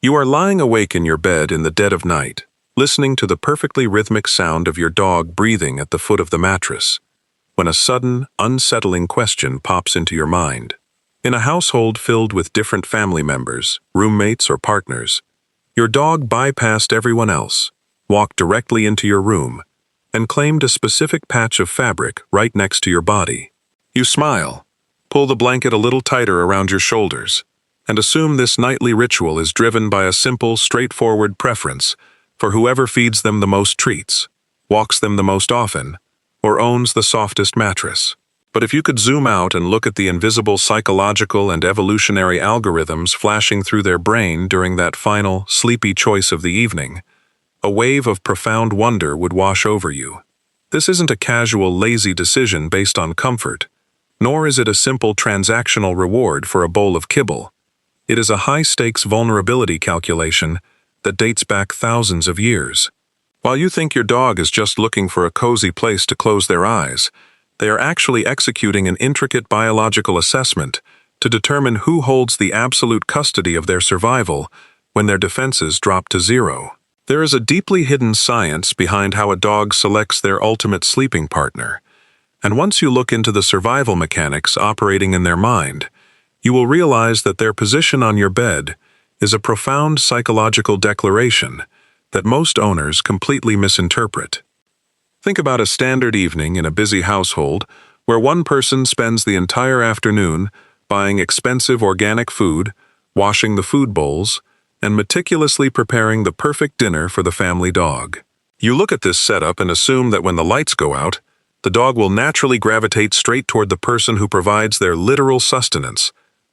You are lying awake in your bed in the dead of night, listening to the perfectly rhythmic sound of your dog breathing at the foot of the mattress, when a sudden, unsettling question pops into your mind. In a household filled with different family members, roommates, or partners, your dog bypassed everyone else, walked directly into your room, and claimed a specific patch of fabric right next to your body. You smile, pull the blanket a little tighter around your shoulders, and assume this nightly ritual is driven by a simple, straightforward preference for whoever feeds them the most treats, walks them the most often, or owns the softest mattress. But if you could zoom out and look at the invisible psychological and evolutionary algorithms flashing through their brain during that final, sleepy choice of the evening, a wave of profound wonder would wash over you. This isn't a casual, lazy decision based on comfort, nor is it a simple transactional reward for a bowl of kibble. It is a high-stakes vulnerability calculation that dates back thousands of years. While you think your dog is just looking for a cozy place to close their eyes, they are actually executing an intricate biological assessment to determine who holds the absolute custody of their survival when their defenses drop to zero. There is a deeply hidden science behind how a dog selects their ultimate sleeping partner, and once you look into the survival mechanics operating in their mind, you will realize that their position on your bed is a profound psychological declaration that most owners completely misinterpret. Think about a standard evening in a busy household where one person spends the entire afternoon buying expensive organic food, washing the food bowls, and meticulously preparing the perfect dinner for the family dog. You look at this setup and assume that when the lights go out, the dog will naturally gravitate straight toward the person who provides their literal sustenance,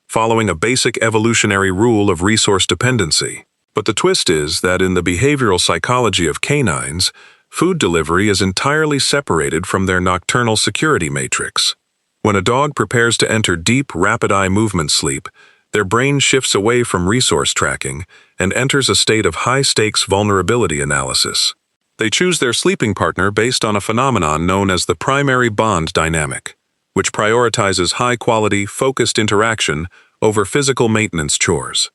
following a basic evolutionary rule of resource dependency. But the twist is that in the behavioral psychology of canines, food delivery is entirely separated from their nocturnal security matrix. When a dog prepares to enter deep, rapid-eye movement sleep, their brain shifts away from resource tracking and enters a state of high-stakes vulnerability analysis. They choose their sleeping partner based on a phenomenon known as the primary bond dynamic, which prioritizes high-quality, focused interaction over physical maintenance chores.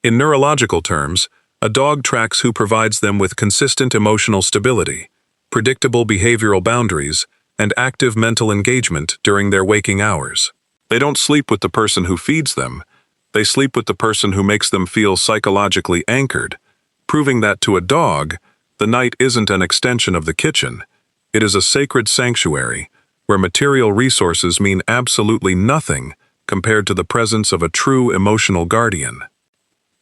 In neurological terms, a dog tracks who provides them with consistent emotional stability, predictable behavioral boundaries, and active mental engagement during their waking hours. They don't sleep with the person who feeds them. They sleep with the person who makes them feel psychologically anchored, proving that to a dog, the night isn't an extension of the kitchen. It is a sacred sanctuary where material resources mean absolutely nothing compared to the presence of a true emotional guardian.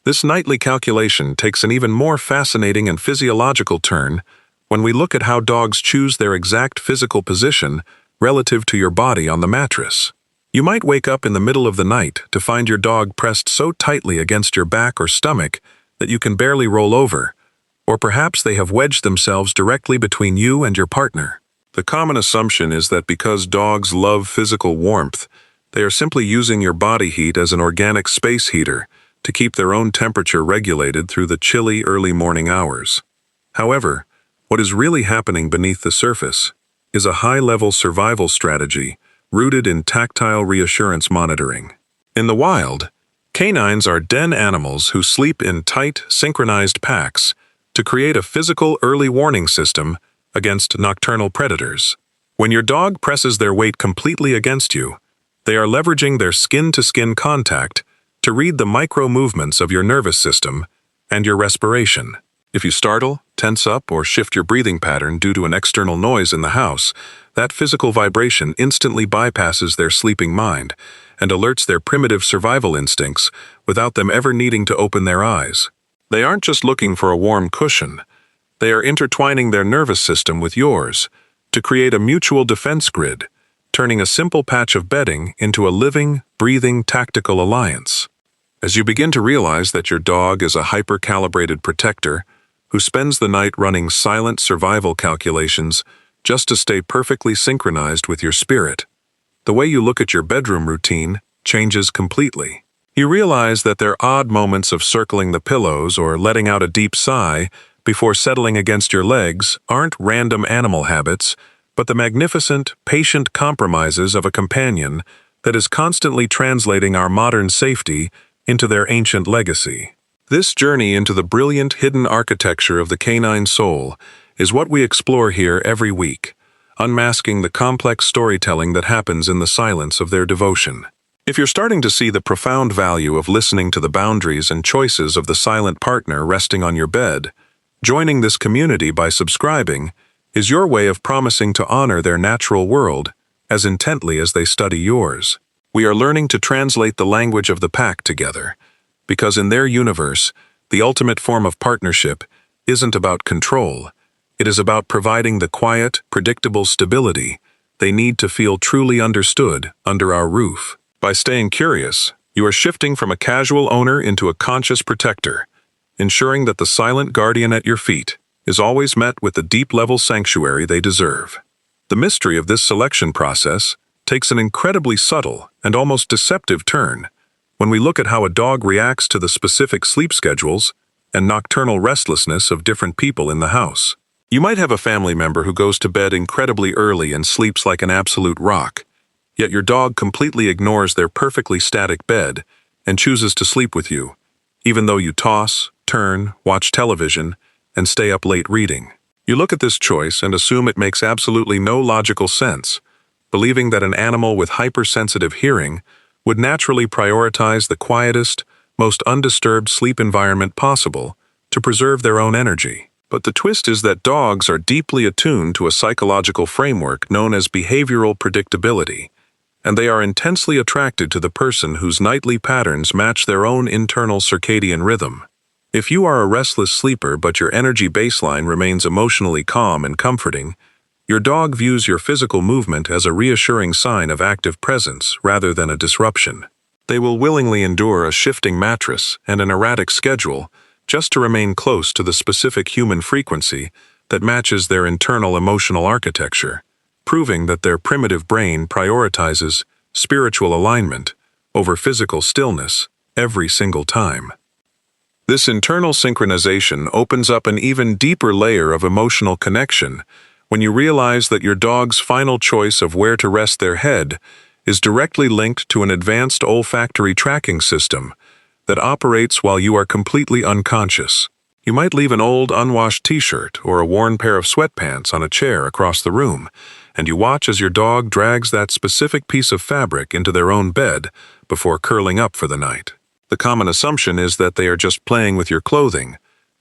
This nightly calculation takes an even more fascinating and physiological turn when we look at how dogs choose their exact physical position relative to your body on the mattress. You might wake up in the middle of the night to find your dog pressed so tightly against your back or stomach that you can barely roll over, or perhaps they have wedged themselves directly between you and your partner. The common assumption is that because dogs love physical warmth, they are simply using your body heat as an organic space heater to keep their own temperature regulated through the chilly early morning hours. However, what is really happening beneath the surface is a high-level survival strategy rooted in tactile reassurance monitoring. In the wild, canines are den animals who sleep in tight, synchronized packs to create a physical early warning system against nocturnal predators. When your dog presses their weight completely against you, they are leveraging their skin-to-skin contact to read the micro-movements of your nervous system and your respiration. If you startle, tense up, or shift your breathing pattern due to an external noise in the house, that physical vibration instantly bypasses their sleeping mind and alerts their primitive survival instincts without them ever needing to open their eyes. They aren't just looking for a warm cushion. They are intertwining their nervous system with yours to create a mutual defense grid, turning a simple patch of bedding into a living, breathing, tactical alliance. As you begin to realize that your dog is a hyper-calibrated protector who spends the night running silent survival calculations just to stay perfectly synchronized with your spirit, the way you look at your bedroom routine changes completely. You realize that their odd moments of circling the pillows or letting out a deep sigh before settling against your legs aren't random animal habits, but the magnificent, patient compromises of a companion that is constantly translating our modern safety into their ancient legacy. This journey into the brilliant hidden architecture of the canine soul is what we explore here every week, unmasking the complex storytelling that happens in the silence of their devotion. If you're starting to see the profound value of listening to the boundaries and choices of the silent partner resting on your bed, joining this community by subscribing is your way of promising to honor their natural world as intently as they study yours. We are learning to translate the language of the pack together, because in their universe, the ultimate form of partnership isn't about control. It is about providing the quiet, predictable stability they need to feel truly understood under our roof. By staying curious, you are shifting from a casual owner into a conscious protector, ensuring that the silent guardian at your feet is always met with the deep-level sanctuary they deserve. The mystery of this selection process takes an incredibly subtle and almost deceptive turn when we look at how a dog reacts to the specific sleep schedules and nocturnal restlessness of different people in the house. You might have a family member who goes to bed incredibly early and sleeps like an absolute rock, yet your dog completely ignores their perfectly static bed and chooses to sleep with you, even though you toss, turn, watch television, and stay up late reading. You look at this choice and assume it makes absolutely no logical sense, believing that an animal with hypersensitive hearing would naturally prioritize the quietest, most undisturbed sleep environment possible to preserve their own energy. But the twist is that dogs are deeply attuned to a psychological framework known as behavioral predictability, and they are intensely attracted to the person whose nightly patterns match their own internal circadian rhythm. If you are a restless sleeper but your energy baseline remains emotionally calm and comforting, your dog views your physical movement as a reassuring sign of active presence rather than a disruption. They will willingly endure a shifting mattress and an erratic schedule just to remain close to the specific human frequency that matches their internal emotional architecture, proving that their primitive brain prioritizes spiritual alignment over physical stillness every single time. This internal synchronization opens up an even deeper layer of emotional connection when you realize that your dog's final choice of where to rest their head is directly linked to an advanced olfactory tracking system that operates while you are completely unconscious. You might leave an old, unwashed t-shirt or a worn pair of sweatpants on a chair across the room, and you watch as your dog drags that specific piece of fabric into their own bed before curling up for the night. The common assumption is that they are just playing with your clothing,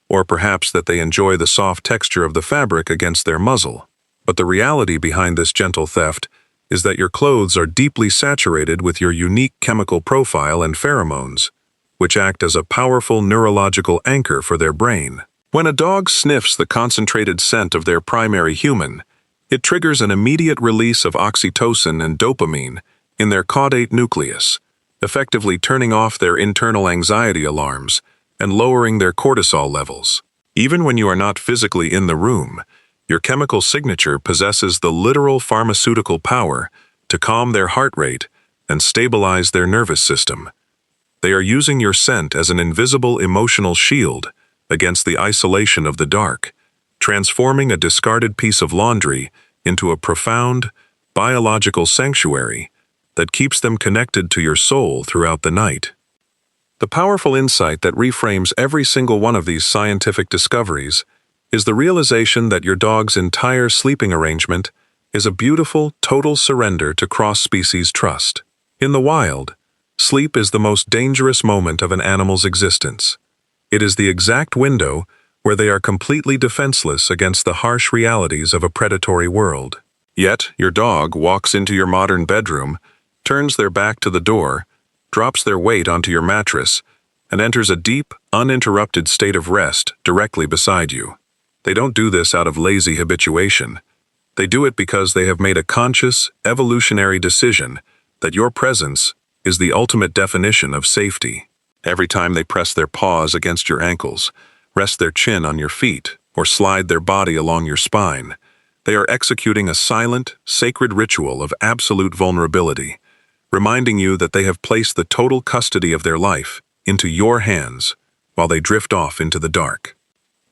or perhaps that they enjoy the soft texture of the fabric against their muzzle. But the reality behind this gentle theft is that your clothes are deeply saturated with your unique chemical profile and pheromones, which act as a powerful neurological anchor for their brain. When a dog sniffs the concentrated scent of their primary human, it triggers an immediate release of oxytocin and dopamine in their caudate nucleus, effectively turning off their internal anxiety alarms and lowering their cortisol levels. Even when you are not physically in the room, your chemical signature possesses the literal pharmaceutical power to calm their heart rate and stabilize their nervous system. They are using your scent as an invisible emotional shield against the isolation of the dark, transforming a discarded piece of laundry into a profound, biological sanctuary that keeps them connected to your soul throughout the night. The powerful insight that reframes every single one of these scientific discoveries is the realization that your dog's entire sleeping arrangement is a beautiful, total surrender to cross-species trust. In the wild, sleep is the most dangerous moment of an animal's existence. It is the exact window where they are completely defenseless against the harsh realities of a predatory world. Yet, your dog walks into your modern bedroom, turns their back to the door, drops their weight onto your mattress, and enters a deep, uninterrupted state of rest directly beside you. They don't do this out of lazy habituation. They do it because they have made a conscious, evolutionary decision that your presence is the ultimate definition of safety. Every time they press their paws against your ankles, rest their chin on your feet, or slide their body along your spine, they are executing a silent, sacred ritual of absolute vulnerability, reminding you that they have placed the total custody of their life into your hands while they drift off into the dark.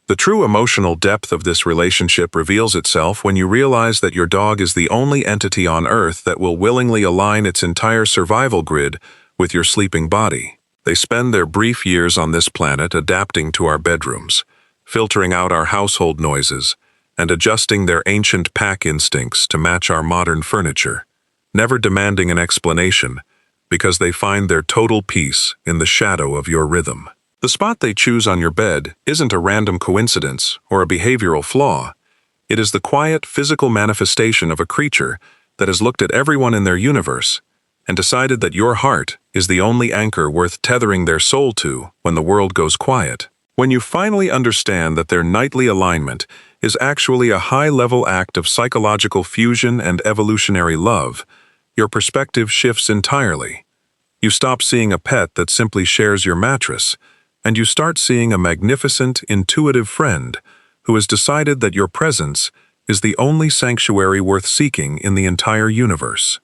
The true emotional depth of this relationship reveals itself when you realize that your dog is the only entity on Earth that will willingly align its entire survival grid with your sleeping body. They spend their brief years on this planet adapting to our bedrooms, filtering out our household noises, and adjusting their ancient pack instincts to match our modern furniture, never demanding an explanation, because they find their total peace in the shadow of your rhythm. The spot they choose on your bed isn't a random coincidence or a behavioral flaw. It is the quiet, physical manifestation of a creature that has looked at everyone in their universe and decided that your heart is the only anchor worth tethering their soul to when the world goes quiet. When you finally understand that their nightly alignment is actually a high-level act of psychological fusion and evolutionary love, your perspective shifts entirely. You stop seeing a pet that simply shares your mattress, and you start seeing a magnificent, intuitive friend who has decided that your presence is the only sanctuary worth seeking in the entire universe.